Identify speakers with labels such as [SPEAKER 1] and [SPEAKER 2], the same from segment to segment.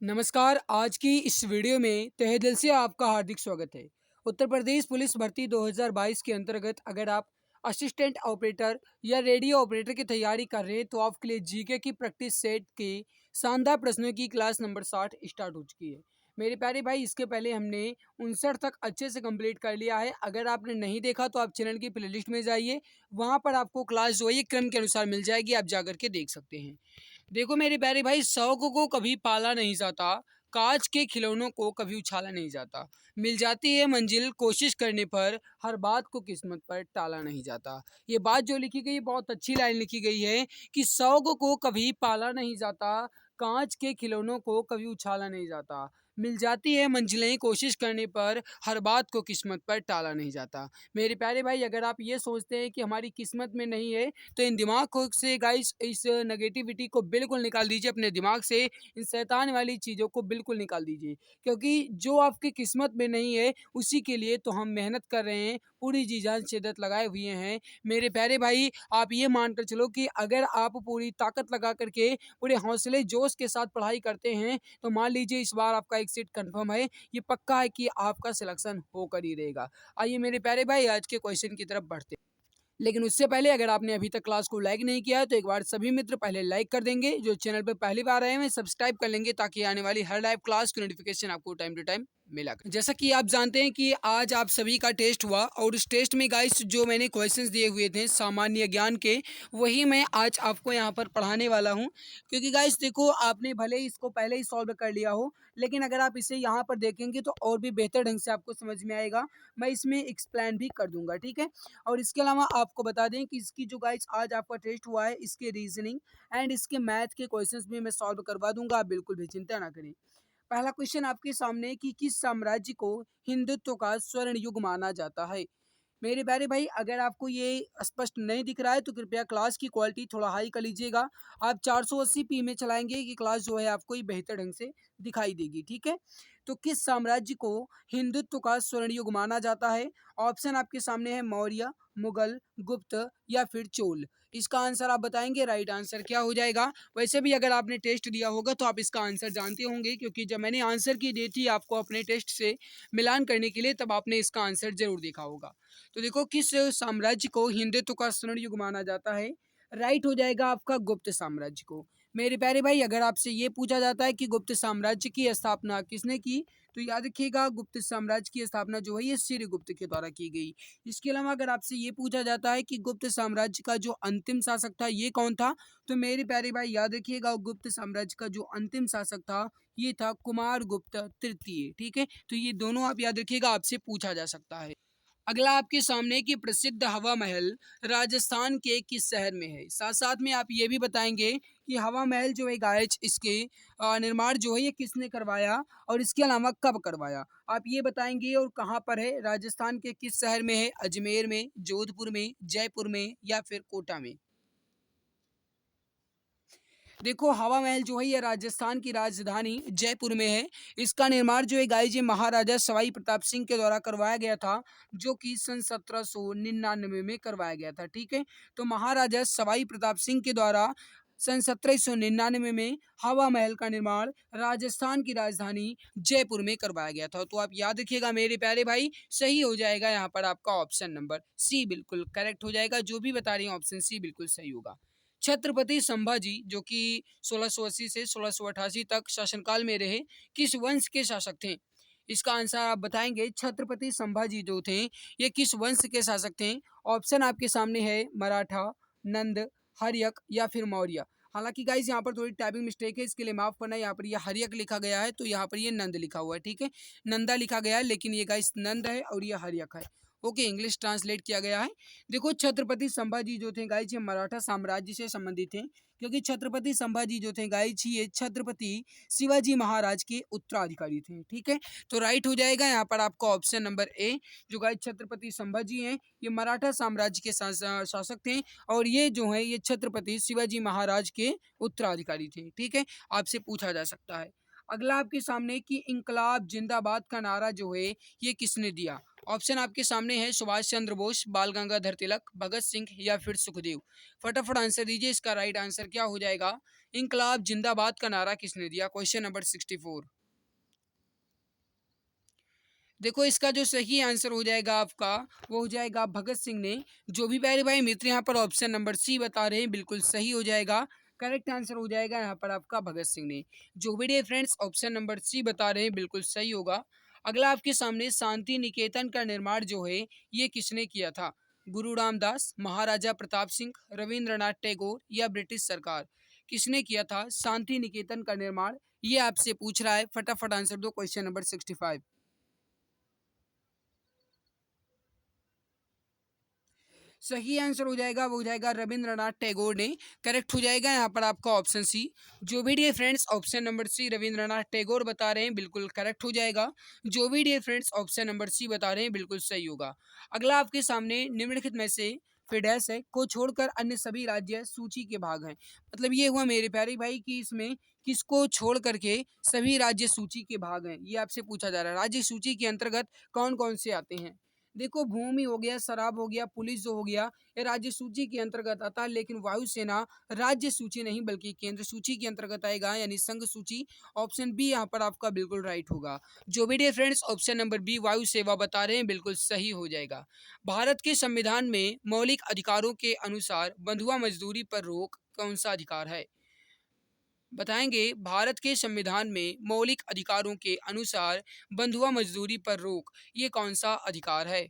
[SPEAKER 1] नमस्कार। आज की इस वीडियो में तहे दिल से आपका हार्दिक स्वागत है। उत्तर प्रदेश पुलिस भर्ती 2022 के अंतर्गत अगर आप असिस्टेंट ऑपरेटर या रेडियो ऑपरेटर की तैयारी कर रहे हैं तो आपके लिए जीके की प्रैक्टिस सेट के शानदार प्रश्नों की क्लास नंबर 60 स्टार्ट हो चुकी है। मेरे प्यारे भाई, इसके पहले हमने 59 तक अच्छे से कंप्लीट कर लिया है। अगर आपने नहीं देखा तो आप चैनल की प्लेलिस्ट में जाइए, वहाँ पर आपको क्लास जो है ये क्रम के अनुसार मिल जाएगी, आप जाकर के देख सकते हैं। देखो मेरे प्यारे भाई, शौक को कभी पाला नहीं जाता, कांच के खिलौनों को कभी उछाला नहीं जाता। मिल जाती है मंजिल कोशिश करने पर, हर बात को किस्मत पर टाला नहीं जाता। ये बात जो लिखी गई, बहुत अच्छी लाइन लिखी गई है कि शौक को कभी पाला नहीं जाता, कांच के खिलौनों को कभी उछाला नहीं जाता। मिल जाती है मंजिलें कोशिश करने पर, हर बात को किस्मत पर टाला नहीं जाता। मेरे प्यारे भाई, अगर आप ये सोचते हैं कि हमारी किस्मत में नहीं है तो इन दिमाग को से गाइस इस नेगेटिविटी को बिल्कुल निकाल दीजिए अपने दिमाग से। इन शैतान वाली चीज़ों को बिल्कुल निकाल दीजिए, क्योंकि जो आपकी किस्मत में नहीं है उसी के लिए तो हम मेहनत कर रहे हैं, पूरी जी जान शिद्दत लगाए हुए हैं। मेरे प्यारे भाई, आप ये मानकर चलो कि अगर आप पूरी ताकत लगा करके पूरे हौसले जोश के साथ पढ़ाई करते हैं तो मान लीजिए इस बार आपका एक सीट कंफर्म है। ये पक्का है कि आपका सिलेक्शन होकर ही रहेगा। आइए मेरे प्यारे भाई, आज के क्वेश्चन की तरफ बढ़ते हैं। लेकिन उससे पहले अगर आपने अभी तक क्लास को लाइक नहीं किया है तो एक बार सभी मित्र पहले लाइक कर देंगे। जो चैनल पर पहली बार आए हैं सब्सक्राइब कर लेंगे, ताकि आने वाली हर लाइव क्लास की नोटिफिकेशन आपको टाइम टू टाइम मिला करे। जैसा कि आप जानते हैं कि आज आप सभी का टेस्ट हुआ, और उस टेस्ट में गाइस जो मैंने क्वेश्चंस दिए हुए थे सामान्य ज्ञान के, वही मैं आज आपको यहाँ पर पढ़ाने वाला हूँ। क्योंकि गाइस देखो, आपने भले ही इसको पहले ही सॉल्व कर लिया हो, लेकिन अगर आप इसे यहाँ पर देखेंगे तो और भी बेहतर ढंग से आपको समझ में आएगा। मैं इसमें एक्सप्लेन भी कर दूंगा, ठीक है। और इसके अलावा आपको बता दें कि इसकी जो गाइस आज आपका टेस्ट हुआ है, इसके रीजनिंग एंड इसके मैथ के क्वेश्चंस भी मैं सॉल्व करवा दूंगा, आप बिल्कुल भी चिंता ना करें। पहला क्वेश्चन आपके सामने है कि किस साम्राज्य को हिंदुत्व का स्वर्ण युग माना जाता है। मेरे प्यारे भाई, अगर आपको ये स्पष्ट नहीं दिख रहा है तो कृपया क्लास की क्वालिटी थोड़ा हाई कर लीजिएगा। आप 480p में चलाएंगे कि क्लास जो है आपको ये बेहतर ढंग से दिखाई देगी, ठीक है। तो किस साम्राज्य को हिंदुत्व का स्वर्ण युग माना जाता है? ऑप्शन आपके सामने है मौर्य, मुगल, गुप्त या फिर चोल। इसका आंसर आप बताएंगे, राइट आंसर क्या हो जाएगा? वैसे भी अगर आपने टेस्ट दिया होगा तो आप इसका आंसर जानते होंगे, क्योंकि जब मैंने आंसर की दी थी आपको अपने टेस्ट से मिलान करने के लिए, तब आपने इसका आंसर जरूर देखा होगा। तो देखो, किस साम्राज्य को हिंदुत्व का स्वर्ण युग माना जाता है? राइट हो जाएगा आपका गुप्त साम्राज्य को। मेरे प्यारे भाई, अगर आपसे ये पूछा जाता है कि गुप्त साम्राज्य की स्थापना किसने की, तो याद रखिएगा गुप्त साम्राज्य की स्थापना जो है ये सूर्यगुप्त के द्वारा की गई। इसके अलावा अगर आपसे ये पूछा जाता है कि गुप्त साम्राज्य का जो अंतिम शासक था ये कौन था, तो मेरे प्यारे भाई याद रखिएगा गुप्त साम्राज्य का जो अंतिम शासक था ये था कुमारगुप्त तृतीय, ठीक है। तो ये दोनों आप याद रखिएगा, आपसे पूछा जा सकता है। अगला आपके सामने कि प्रसिद्ध हवा महल राजस्थान के किस शहर में है। साथ साथ में आप ये भी बताएंगे कि हवा महल जो है गाइज, इसके निर्माण जो है ये किसने करवाया और इसके अलावा कब करवाया, आप ये बताएंगे। और कहाँ पर है, राजस्थान के किस शहर में है? अजमेर में, जोधपुर में, जयपुर में या फिर कोटा में? देखो, हवा महल जो है ये राजस्थान की राजधानी जयपुर में है। इसका निर्माण जो है गाइज ये महाराजा सवाई प्रताप सिंह के द्वारा करवाया गया था, जो कि सन 1799 में करवाया गया था, ठीक है। तो महाराजा सवाई प्रताप सिंह के द्वारा सन 1799 में हवा महल का निर्माण राजस्थान की राजधानी जयपुर में करवाया गया था। तो आप याद रखिएगा मेरे प्यारे भाई, सही हो जाएगा यहाँ पर आपका ऑप्शन नंबर सी बिल्कुल करेक्ट हो जाएगा। जो भी बता रही हैं ऑप्शन सी बिल्कुल सही होगा। छत्रपति संभाजी जो कि 1680 से 1688 तक शासनकाल में रहे, किस वंश के शासक थे? इसका आंसर आप बताएंगे। छत्रपति संभाजी जो थे ये किस वंश के शासक थे? ऑप्शन आपके सामने है मराठा, नंद, हर्यक या फिर मौर्य। हालांकि गाइज यहाँ पर थोड़ी टाइपिंग मिस्टेक है, इसके लिए माफ करना। यहाँ पर ये हर्यक लिखा गया है तो यहाँ पर ये नंद लिखा हुआ है, ठीक है। नंदा लिखा गया है, लेकिन ये गाइज नंद है और ये हर्यक है। ओके, इंग्लिश ट्रांसलेट किया गया है। देखो, छत्रपति संभाजी जो थे गाइज ये मराठा साम्राज्य से संबंधित थे, क्योंकि छत्रपति संभाजी जो थे गाइज ये छत्रपति शिवाजी महाराज के उत्तराधिकारी थे, ठीक है। तो राइट हो जाएगा यहाँ पर आपका ऑप्शन नंबर ए। जो गाइज छत्रपति संभाजी हैं ये मराठा साम्राज्य के शासक थे, और ये जो है ये छत्रपति शिवाजी महाराज के उत्तराधिकारी थे, ठीक है। आपसे पूछा जा सकता है। अगला आपके सामने कि इंकलाब जिंदाबाद का नारा जो है ये किसने दिया। ऑप्शन आपके सामने है सुभाष चंद्र बोस, बाल गंगाधर तिलक, भगत सिंह या फिर सुखदेव। फटाफट आंसर दीजिए, इसका राइट आंसर क्या हो जाएगा। इंकलाब जिंदाबाद का नारा किसने दिया, क्वेश्चन नंबर 64। देखो इसका जो सही आंसर हो जाएगा आपका, वो हो जाएगा भगत सिंह ने। जो भी प्यारे भाई मित्र यहाँ पर ऑप्शन नंबर सी बता रहे हैं बिल्कुल सही हो जाएगा। करेक्ट आंसर हो जाएगा यहाँ पर आपका भगत सिंह ने। जो भी dear friends option number C बता रहे हैं बिल्कुल सही होगा। अगला आपके सामने शांति निकेतन का निर्माण जो है ये किसने किया था। गुरु रामदास, महाराजा प्रताप सिंह, रविंद्रनाथ टैगोर या ब्रिटिश सरकार। किसने किया था शांति निकेतन का निर्माण, ये आपसे पूछ रहा है। फटाफट आंसर दो, क्वेश्चन नंबर 65। सही आंसर हो जाएगा, वो हो जाएगा रविंद्रनाथ टैगोर ने। करेक्ट हो जाएगा यहाँ पर आपका ऑप्शन सी। जो भी dear friends option number C Rabindranath Tagore बता रहे हैं बिल्कुल करेक्ट हो जाएगा। जो भी dear friends option number C बता रहे हैं बिल्कुल सही होगा। अगला आपके सामने निम्नलिखित में से फिडेस है को छोड़कर अन्य सभी राज्य सूची के भाग हैं। मतलब ये हुआ मेरे प्यारे भाई कि इसमें किसको छोड़ करके सभी राज्य सूची के भाग हैं, ये आपसे पूछा जा रहा है। राज्य सूची के अंतर्गत कौन कौन से आते हैं। देखो भूमि हो गया, शराब हो गया, पुलिस जो हो गया, ये राज्य सूची के अंतर्गत आता है। लेकिन वायुसेना राज्य सूची नहीं बल्कि केंद्र सूची के अंतर्गत आएगा, यानी संघ सूची। ऑप्शन बी यहाँ पर आपका बिल्कुल राइट होगा। जो भी dear friends option number B वायु सेवा बता रहे हैं बिल्कुल सही हो जाएगा। भारत के संविधान में मौलिक अधिकारों के अनुसार बंधुआ मजदूरी पर रोक कौन सा अधिकार है। बताएंगे भारत के संविधान में मौलिक अधिकारों के अनुसार बंधुआ मजदूरी पर रोक ये कौन सा अधिकार है।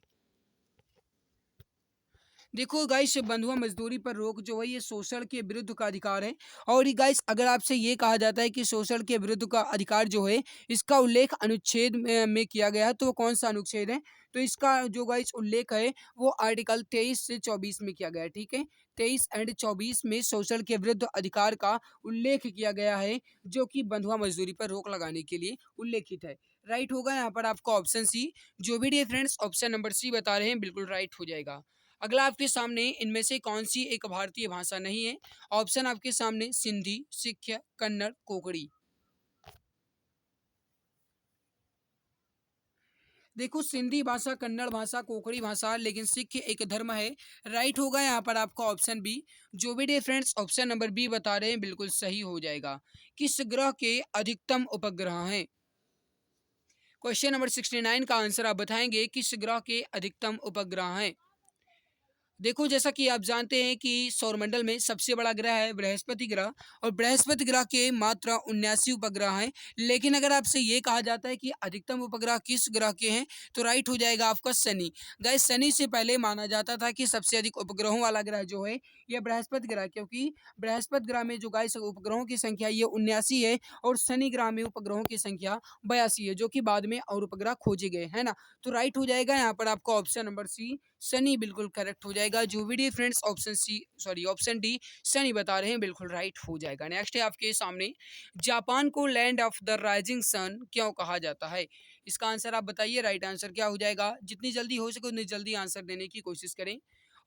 [SPEAKER 1] देखो गाइस बंधुआ मजदूरी पर रोक जो है ये शोषण के विरुद्ध का अधिकार है। और ये गाइस अगर आपसे ये कहा जाता है कि शोषण के विरुद्ध का अधिकार जो है इसका उल्लेख अनुच्छेद में किया गया है, तो वो कौन सा अनुच्छेद है। तो इसका जो गाइस उल्लेख है वो आर्टिकल 23 से 24 में किया गया है। ठीक है, 23 एंड 24 में शोषण के विरुद्ध अधिकार का उल्लेख किया गया है, जो कि बंधुआ मजदूरी पर रोक लगाने के लिए उल्लेखित है। राइट होगा यहाँ पर आपका ऑप्शन सी। जो भी dear friends option number C बता रहे हैं बिल्कुल राइट हो जाएगा। अगला आपके सामने इनमें से कौन सी एक भारतीय भाषा नहीं है। ऑप्शन आपके सामने सिंधी, सिख, कन्नड़, कोंकणी। देखो सिंधी भाषा, कन्नड़ भाषा, कोंकणी भाषा, लेकिन सिख एक धर्म है। राइट होगा यहाँ पर आपका ऑप्शन बी। जो भी dear friends option number B बता रहे हैं बिल्कुल सही हो जाएगा। किस ग्रह के अधिकतम उपग्रह हैं। क्वेश्चन नंबर 69 का आंसर आप बताएंगे किस ग्रह के अधिकतम उपग्रह हैं। देखो जैसा कि आप जानते हैं कि सौरमंडल में सबसे बड़ा ग्रह है बृहस्पति ग्रह, और बृहस्पति ग्रह के मात्र 79 उपग्रह हैं। लेकिन अगर आपसे ये कहा जाता है कि अधिकतम उपग्रह किस ग्रह के हैं, तो राइट हो जाएगा आपका शनि। गाइस शनि से पहले माना जाता था कि सबसे अधिक उपग्रहों वाला ग्रह जो है यह बृहस्पति ग्रह, क्योंकि बृहस्पति ग्रह में जो गाइस उपग्रहों की संख्या ये 79 है, और शनि ग्रह में उपग्रहों की संख्या 82 है, जो कि बाद में और उपग्रह खोजे गए है ना। तो राइट हो जाएगा यहाँ पर आपका ऑप्शन नंबर सी सनी बिल्कुल करेक्ट हो जाएगा। जो video friends option C sorry option D Sunny बता रहे हैं बिल्कुल राइट हो जाएगा। नेक्स्ट है आपके सामने जापान को land of the rising sun क्यों कहा जाता है। इसका आंसर आप बताइए, राइट आंसर क्या हो जाएगा। जितनी जल्दी हो सके उतनी जल्दी आंसर देने की कोशिश करें।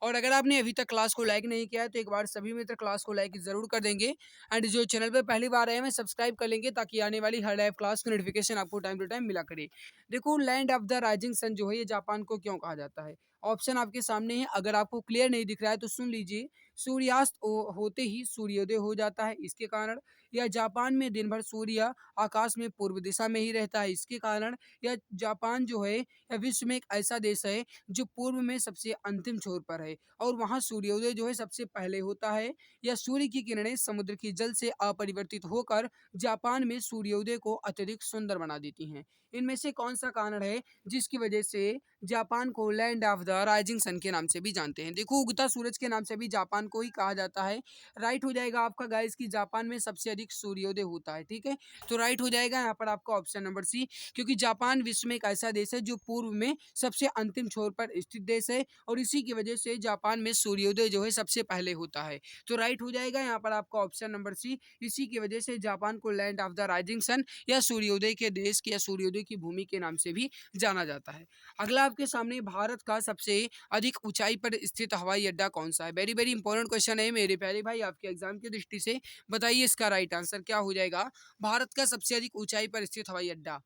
[SPEAKER 1] और अगर आपने अभी तक क्लास को लाइक नहीं किया है तो एक बार सभी मित्र क्लास को लाइक जरूर कर देंगे। एंड जो चैनल पे पहली बार आए हैं सब्सक्राइब कर लेंगे, ताकि आने वाली हर लाइव क्लास की नोटिफिकेशन आपको टाइम टू टाइम मिला करे। देखो land of the rising sun जो है ये जापान को क्यों कहा जाता है। ऑप्शन आपके सामने है, अगर आपको क्लियर नहीं दिख रहा है तो सुन लीजिए। सूर्यास्त होते ही सूर्योदय हो जाता है, इसके कारण। या जापान में दिन भर सूर्य आकाश में पूर्व दिशा में ही रहता है, इसके कारण। या जापान जो है या विश्व में एक ऐसा देश है जो पूर्व में सबसे अंतिम छोर पर है, और वहाँ सूर्योदय जो है सबसे पहले होता है। या सूर्य की किरणें समुद्र की जल से अपरिवर्तित होकर जापान में सूर्योदय को अत्यधिक सुंदर बना देती हैं। इनमें से कौन सा कारण है जिसकी वजह से जापान को land of the rising sun के नाम से भी जानते हैं। देखो उगता सूरज के नाम से भी जापान को ही कहा जाता है। राइट हो जाएगा आपका गाइस कि जापान में सबसे अधिक सूर्योदय होता है। ठीक है, तो राइट हो जाएगा यहाँ पर आपका ऑप्शन नंबर सी, क्योंकि जापान विश्व में एक ऐसा देश है जो पूर्व में सबसे अंतिम छोर पर स्थित देश है, और इसी की वजह से जापान में सूर्योदय जो है सबसे पहले होता है। तो राइट हो जाएगा यहाँ पर आपका ऑप्शन नंबर सी। इसी की वजह से जापान को land of the rising sun या सूर्योदय के देश या सूर्योदय की भूमि के नाम से भी जाना जाता है। अगला आपके सामने भारत का सबसे अधिक ऊंचाई पर स्थित हवाई अड्डा कौन सा है? वेरी वेरी इंपॉर्टेंट क्वेश्चन है मेरे प्यारे भाई, आपके एग्जाम की दृष्टि से। बताइए इसका राइट आंसर क्या हो जाएगा? भारत का सबसे अधिक ऊंचाई पर स्थित हवाई अड्डा।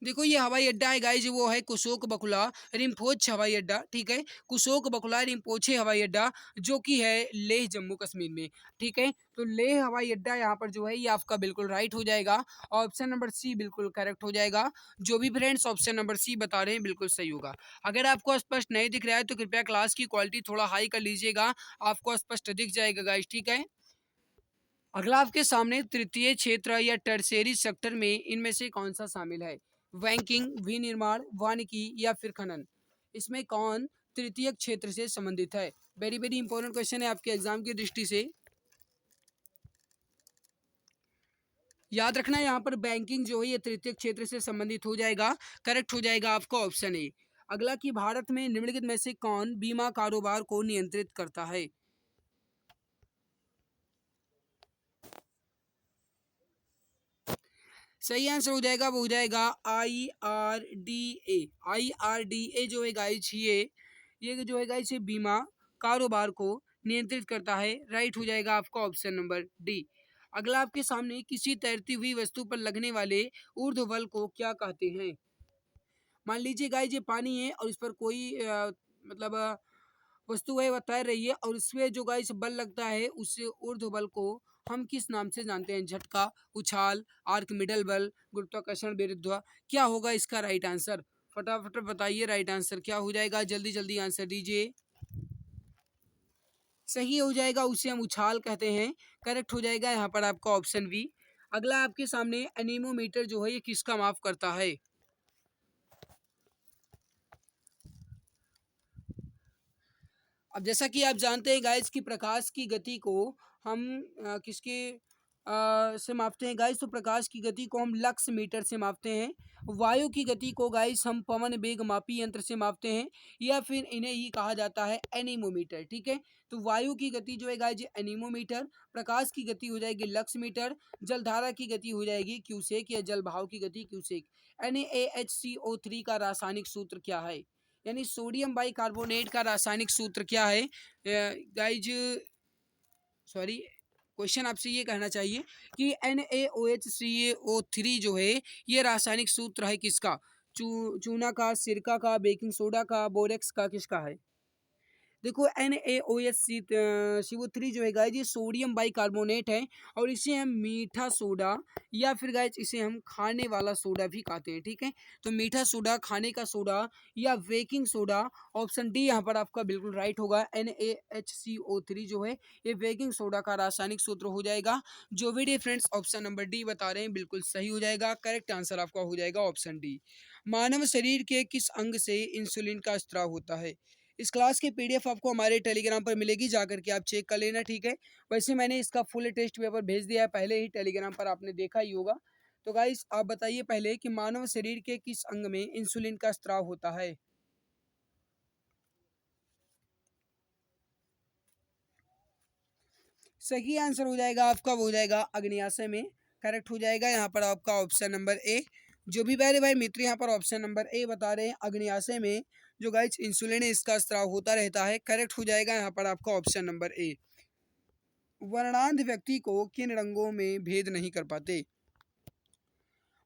[SPEAKER 1] देखो ये हवाई अड्डा है गाइज, वो है कुशोक बकुला रिम्पोच हवाई अड्डा, ठीक है। कुशोक बकुला रिम्पोचे हवाई अड्डा, जो कि है लेह जम्मू कश्मीर में, ठीक है। तो लेह हवाई अड्डा यहाँ पर जो है ये आपका बिल्कुल राइट हो जाएगा। ऑप्शन नंबर सी बिल्कुल करेक्ट हो जाएगा। जो भी फ्रेंड्स ऑप्शन नंबर सी बता रहे हैं बिल्कुल सही होगा। अगर आपको स्पष्ट नहीं दिख रहा है तो कृपया क्लास की क्वालिटी थोड़ा हाई कर लीजिएगा, आपको स्पष्ट दिख जाएगा गाइज, ठीक है। अगला आपके सामने तृतीय क्षेत्र या टर्शियरी सेक्टर में इनमें से कौन सा शामिल है? बैंकिंग, विनिर्माण, वानिकी या फिर खनन? इसमें कौन तृतीय क्षेत्र से संबंधित है? वेरी वेरी इंपॉर्टेंट क्वेश्चन है आपके एग्जाम की दृष्टि से। याद रखना यहाँ पर बैंकिंग जो है ये तृतीय क्षेत्र से संबंधित हो जाएगा। करेक्ट हो जाएगा आपका ऑप्शन ए। अगला कि भारत में निम्नलिखित में से कौन बीमा कारोबार को नियंत्रित करता है? सही आंसर हो जाएगा, वो हो जाएगा IRDA। IRDA जो है गाइस ये जो है गाइस ये बीमा कारोबार को नियंत्रित करता है। राइट हो जाएगा आपका ऑप्शन नंबर डी। अगला आपके सामने किसी तैरती हुई वस्तु पर लगने वाले ऊर्ध्व बल को क्या कहते हैं? मान लीजिए गाइस ये पानी है और इस पर कोई मतलब वस्तु है, वह तैर रही है और इसमें जो गाइस बल लगता है उस ऊर्ध्व बल को हम किस नाम से जानते हैं? झटका, उछाल, आर्क मिडल बल, गुरुत्वाकर्षण विरुद्ध? क्या होगा इसका राइट आंसर? फटाफट बताइए राइट आंसर क्या हो जाएगा, जल्दी जल्दी आंसर दीजिए। सही हो जाएगा, उसे हम उछाल कहते हैं। करेक्ट हो जाएगा यहाँ पर आपका ऑप्शन बी। अगला आपके सामने एनीमोमीटर जो है ये किसका माफ करता है? अब जैसा कि आप जानते हैं गाइस कि प्रकाश की गति को हम किसके से मापते हैं गाइस? तो प्रकाश की गति को हम लक्स मीटर से मापते हैं। वायु की गति को गाइस हम पवन वेग मापी यंत्र से मापते हैं, या फिर इन्हें ही कहा जाता है एनीमोमीटर, ठीक है। तो वायु की गति जो है गाइस ये एनीमोमीटर, प्रकाश की गति हो जाएगी लक्स मीटर, जलधारा की गति हो जाएगी क्यूसेक या जल भाव की गति क्यूसेक। NaHCO3 का रासायनिक सूत्र क्या है? यानी सोडियम बाइकार्बोनेट का रासायनिक सूत्र क्या है गाइज? सॉरी, क्वेश्चन आपसे ये कहना चाहिए कि NaOH CaO3 जो है ये रासायनिक सूत्र है किसका? चूना का, सिरका का, बेकिंग सोडा का, बोरेक्स का, किसका है? देखो NaOH CO3 जो है गाइज ये सोडियम बाइकार्बोनेट है, और इसे हम मीठा सोडा या फिर गाइज इसे हम खाने वाला सोडा भी कहते हैं, ठीक है। तो मीठा सोडा, खाने का सोडा या बेकिंग सोडा, ऑप्शन डी यहाँ पर आपका बिल्कुल राइट होगा। NaHCO3 जो है ये बेकिंग सोडा का रासायनिक सूत्र हो जाएगा। जो भी फ्रेंड्स ऑप्शन नंबर डी बता रहे हैं बिल्कुल सही हो जाएगा। करेक्ट आंसर आपका हो जाएगा ऑप्शन डी। मानव शरीर के किस अंग से इंसुलिन का स्त्राव होता है? इस क्लास की पीडीएफ आपको हमारे टेलीग्राम पर मिलेगी, जाकर के आप चेक कर लेना, ठीक है। वैसे मैंने इसका फुल टेस्ट पेपर भेज दिया है पहले ही, टेलीग्राम पर आपने देखा ही होगा। तो गाइस आप बताइए पहले कि मानव शरीर के किस अंग में इंसुलिन का स्त्राव होता है? सही आंसर हो जाएगा आपका, वो हो जाएगा अग्न्याशय में। करेक्ट हो जाएगा यहाँ पर आपका ऑप्शन नंबर ए। जो भी प्यारे भाई मित्र यहाँ पर ऑप्शन नंबर ए बता रहे हैं, अग्न्याशय में जो गाइस इंसुलिन है इसका स्त्राव होता रहता है। करेक्ट हो जाएगा यहाँ पर आपका ऑप्शन नंबर ए। वर्णांध व्यक्ति को किन रंगों में भेद नहीं कर पाते?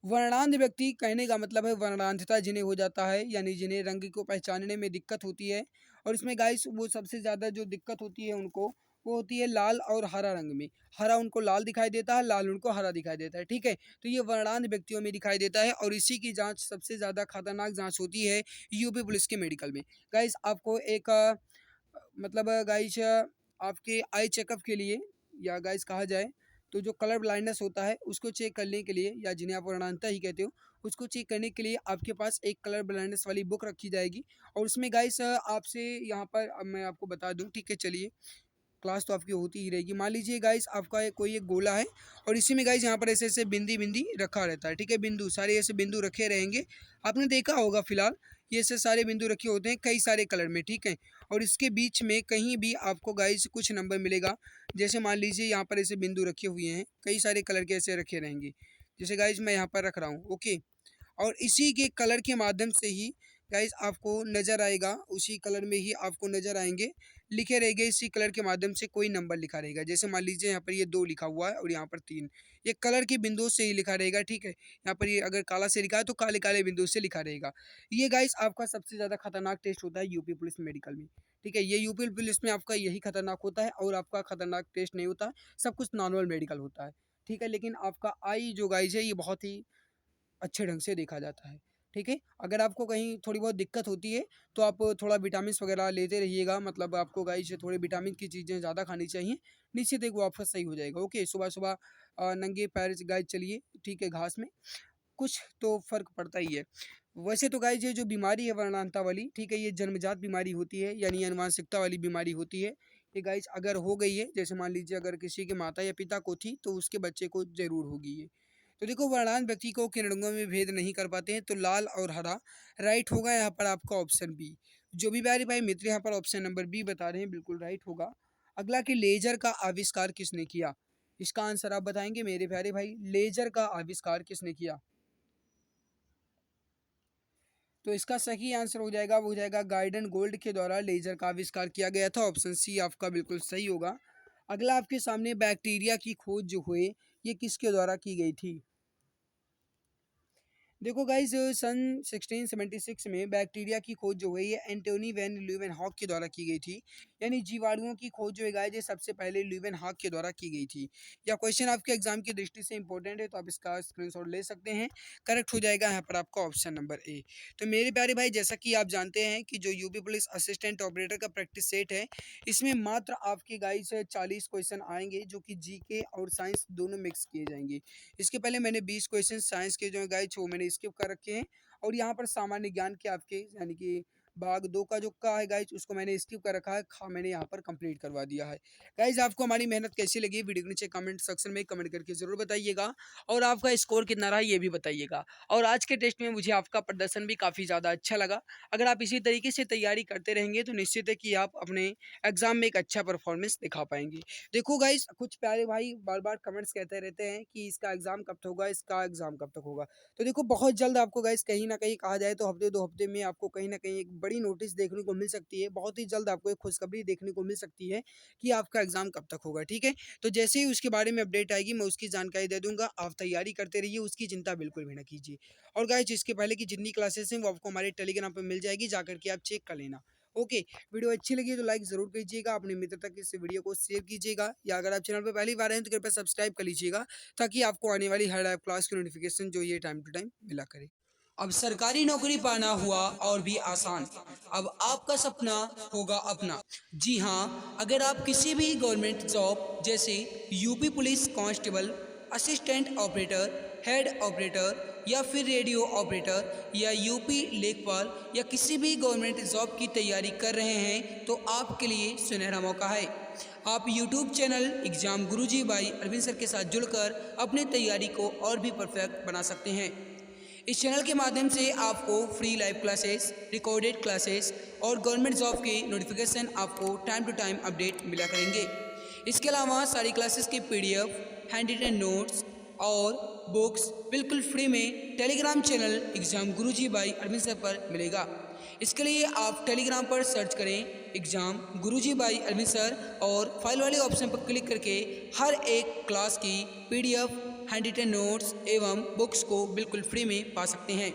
[SPEAKER 1] वर्णांध व्यक्ति कहने का मतलब है वर्णांधता जिन्हें हो जाता है, यानी जिन्हें रंग को पहचानने में दिक्कत होती है। और इसमें गाइस वो सबसे ज़्यादा जो दिक्कत होती है उनको, वो होती है लाल और हरा रंग में। हरा उनको लाल दिखाई देता है, लाल उनको हरा दिखाई देता है, ठीक है। तो ये वर्णांध व्यक्तियों में दिखाई देता है, और इसी की जांच सबसे ज़्यादा खतरनाक जांच होती है यूपी पुलिस के मेडिकल में। गाइस आपको एक मतलब गाइस आपके आई चेकअप के लिए, या गाइस कहा जाए तो जो कलर ब्लाइंडनेस होता है उसको चेक करने के लिए, या जिन्हें आप वर्णांधता ही कहते हो, उसको चेक करने के लिए आपके पास एक कलर ब्लाइंडनेस वाली बुक रखी जाएगी। और उसमें गाइस आपसे यहाँ पर अब मैं आपको बता दूँ, ठीक है। चलिए, क्लास तो आपकी होती ही रहेगी। मान लीजिए गाइस आपका कोई एक गोला है, और इसी में गाइस यहाँ पर ऐसे ऐसे बिंदी बिंदी रखा रहता है, ठीक है। बिंदु, सारे ऐसे बिंदु रखे रहेंगे। आपने देखा होगा फिलहाल, ये ऐसे सारे बिंदु रखे होते हैं कई सारे कलर में, ठीक है। और इसके बीच में कहीं भी आपको गाइस कुछ नंबर मिलेगा। जैसे मान लीजिए यहाँ पर ऐसे बिंदु रखे हुए हैं, कई सारे कलर के ऐसे रखे रहेंगे। जैसे गाइस मैं यहाँ पर रख रहा हूँ, ओके।
[SPEAKER 2] और इसी के कलर के माध्यम से ही गाइस आपको नज़र आएगा, उसी कलर में ही आपको नज़र आएंगे, लिखे रहेंगे इसी कलर के माध्यम से कोई नंबर लिखा रहेगा। जैसे मान लीजिए यहाँ पर ये 2 लिखा हुआ है और यहाँ पर 3, ये कलर के बिंदुओं से ही लिखा रहेगा, ठीक है। यहाँ पर ये अगर काला से लिखा है तो काले काले बिंदुओं से लिखा रहेगा। ये गाइस आपका सबसे ज़्यादा खतरनाक टेस्ट होता है यूपी पुलिस मेडिकल में, ठीक है। ये यूपी पुलिस में आपका यही खतरनाक होता है और आपका खतरनाक टेस्ट नहीं होता, सब कुछ नॉर्मल मेडिकल होता है, ठीक है। लेकिन आपका आई जो गाइस है ये बहुत ही अच्छे ढंग से देखा जाता है, ठीक है। अगर आपको कहीं थोड़ी बहुत दिक्कत होती है तो आप थोड़ा विटामिन्स वगैरह लेते रहिएगा, मतलब आपको गाइस थोड़े विटामिन की चीज़ें ज़्यादा खानी चाहिए, निश्चित एक वो आपका सही हो जाएगा। ओके, सुबह सुबह नंगे पैर गाइस चलिए, ठीक है, घास में कुछ तो फ़र्क पड़ता ही है। वैसे तो गाइस ये जो बीमारी है वर्णांता वाली, ठीक है, ये जन्मजात बीमारी होती है, यानी आनुवंशिकता वाली बीमारी होती है। ये गाइस अगर हो गई है, जैसे मान लीजिए अगर किसी के माता या पिता को थी तो उसके बच्चे को ज़रूर होगी ये। तो देखो वर्णांत व्यक्ति को किन रंगों में भेद नहीं कर पाते हैं, तो लाल और हरा राइट होगा यहाँ पर आपका ऑप्शन बी। जो भी प्यारे भाई मित्र यहाँ पर ऑप्शन नंबर बी बता रहे हैं बिल्कुल राइट होगा। अगला कि लेजर का आविष्कार किसने किया, इसका आंसर आप बताएंगे मेरे प्यारे भाई, लेजर का आविष्कार किसने किया। तो इसका सही आंसर हो जाएगा, वो हो जाएगा गार्डन गोल्ड के द्वारा लेजर का आविष्कार किया गया था, ऑप्शन सी आपका बिल्कुल सही होगा। अगला आपके सामने बैक्टीरिया की खोज जो हुई ये किसके द्वारा की गई थी। देखो गाइस सन 1676 में बैक्टीरिया की खोज जो हुई है एंटोनी वैन ल्यूवेनहॉक के द्वारा की गई थी, यानी जीवाणुओं की खोज जो है गाइस ये सबसे पहले ल्यूवेनहॉक के द्वारा की गई थी। या क्वेश्चन आपके एग्जाम की दृष्टि से इंपॉर्टेंट है तो आप इसका स्क्रीनशॉट ले सकते हैं। करेक्ट हो जाएगा यहाँ पर आपका ऑप्शन नंबर ए। तो मेरे प्यारे भाई जैसा कि आप जानते हैं कि जो यूपी पुलिस असिस्टेंट ऑपरेटर का प्रैक्टिस सेट है, इसमें मात्र आपके गाइस 40 क्वेश्चन आएंगे जो कि जीके और साइंस दोनों मिक्स किए जाएंगे। इसके पहले मैंने 20 क्वेश्चन साइंस के जो है गाइस वो मैंने स्किप कर रखे हैं, और यहाँ पर सामान्य ज्ञान के आपके यानी कि भाग 2 का जो का है गाइस उसको मैंने स्किप कर रखा है, मैंने यहाँ पर कंप्लीट करवा दिया है। गाइस आपको हमारी मेहनत कैसी लगी वीडियो के नीचे कमेंट सेक्शन में कमेंट करके जरूर बताइएगा, और आपका स्कोर कितना रहा ये भी बताइएगा। और आज के टेस्ट में मुझे आपका प्रदर्शन भी काफ़ी ज़्यादा अच्छा लगा। अगर आप इसी तरीके से तैयारी करते रहेंगे तो निश्चित है कि आप अपने एग्जाम में एक अच्छा परफॉर्मेंस दिखा पाएंगे। देखो गाइस कुछ प्यारे भाई बार बार कमेंट्स कहते रहते हैं कि इसका एग्जाम कब तक होगा, इसका एग्जाम कब तक होगा। तो देखो बहुत जल्द आपको गाइस कहीं ना कहीं कहा जाए तो हफ्ते 2 हफ्ते में आपको कहीं ना कहीं एक बड़ी नोटिस देखने को मिल सकती है, बहुत ही जल्द आपको एक खुशखबरी देखने को मिल सकती है कि आपका एग्जाम कब तक होगा, ठीक है। तो जैसे ही उसके बारे में अपडेट आएगी मैं उसकी जानकारी दे दूंगा, आप तैयारी करते रहिए, उसकी चिंता बिल्कुल भी ना कीजिए। और गाइस इसके पहले की जितनी क्लासेस हैं वो आपको हमारे टेलीग्राम पर मिल जाएगी, जाकर के आप चेक कर लेना। ओके, वीडियो अच्छी लगी तो लाइक ज़रूर कीजिएगा, अपने मित्र तक इस वीडियो को शेयर कीजिएगा, या अगर आप चैनल पर पहली बार हैं तो कृपया सब्सक्राइब कर लीजिएगा ताकि आपको आने वाली हर लाइव क्लास की नोटिफिकेशन जो ये टाइम टू टाइम मिला करे। अब सरकारी नौकरी पाना हुआ और भी आसान, अब आपका सपना होगा अपना। जी हाँ, अगर आप किसी भी गवर्नमेंट जॉब जैसे UP police constable, assistant operator, head operator या फिर रेडियो ऑपरेटर या यूपी लेखपाल या किसी भी गवर्नमेंट जॉब की तैयारी कर रहे हैं तो आपके लिए सुनहरा मौका है। आप YouTube channel exam Guruji by Arvind sir के साथ जुड़कर अपनी तैयारी को और भी परफेक्ट बना सकते हैं। इस चैनल के माध्यम से आपको free live classes, recorded classes और गवर्नमेंट जॉब के नोटिफिकेशन आपको टाइम टू टाइम अपडेट मिला करेंगे। इसके अलावा सारी क्लासेस के पीडीएफ, हैंड रिटन नोट्स और बुक्स बिल्कुल फ्री में Telegram channel exam Guruji by Arvind sir पर मिलेगा। इसके लिए आप टेलीग्राम पर सर्च करें exam Guruji by Arvind sir और फाइल वाले ऑप्शन पर क्लिक करके हर एक क्लास की पीडीएफ, हैंड रिटन नोट्स एवं बुक्स को बिल्कुल फ्री में पा सकते हैं।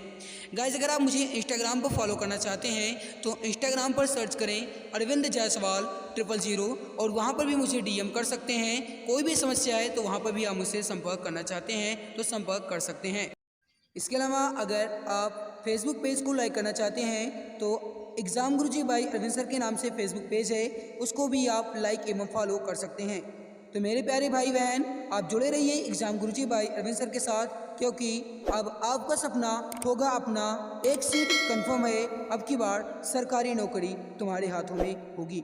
[SPEAKER 2] गाइस अगर आप मुझे इंस्टाग्राम पर फॉलो करना चाहते हैं तो इंस्टाग्राम पर सर्च करें अरविंद जायसवाल 000 और वहां पर भी मुझे डीएम कर सकते हैं। कोई भी समस्या है तो वहां पर भी आप मुझसे संपर्क करना चाहते हैं तो संपर्क कर सकते हैं। इसके अलावा अगर आप फेसबुक पेज को लाइक करना चाहते हैं तो exam Guruji by Arvind sir के नाम से फेसबुक पेज है, उसको भी आप लाइक एवं फॉलो कर सकते हैं। तो मेरे प्यारे भाई बहन आप जुड़े रहिए exam Guruji by Arvind sir के साथ, क्योंकि अब आपका सपना होगा अपना, एक सीट कंफर्म है, अब की बार सरकारी नौकरी तुम्हारे हाथों में होगी।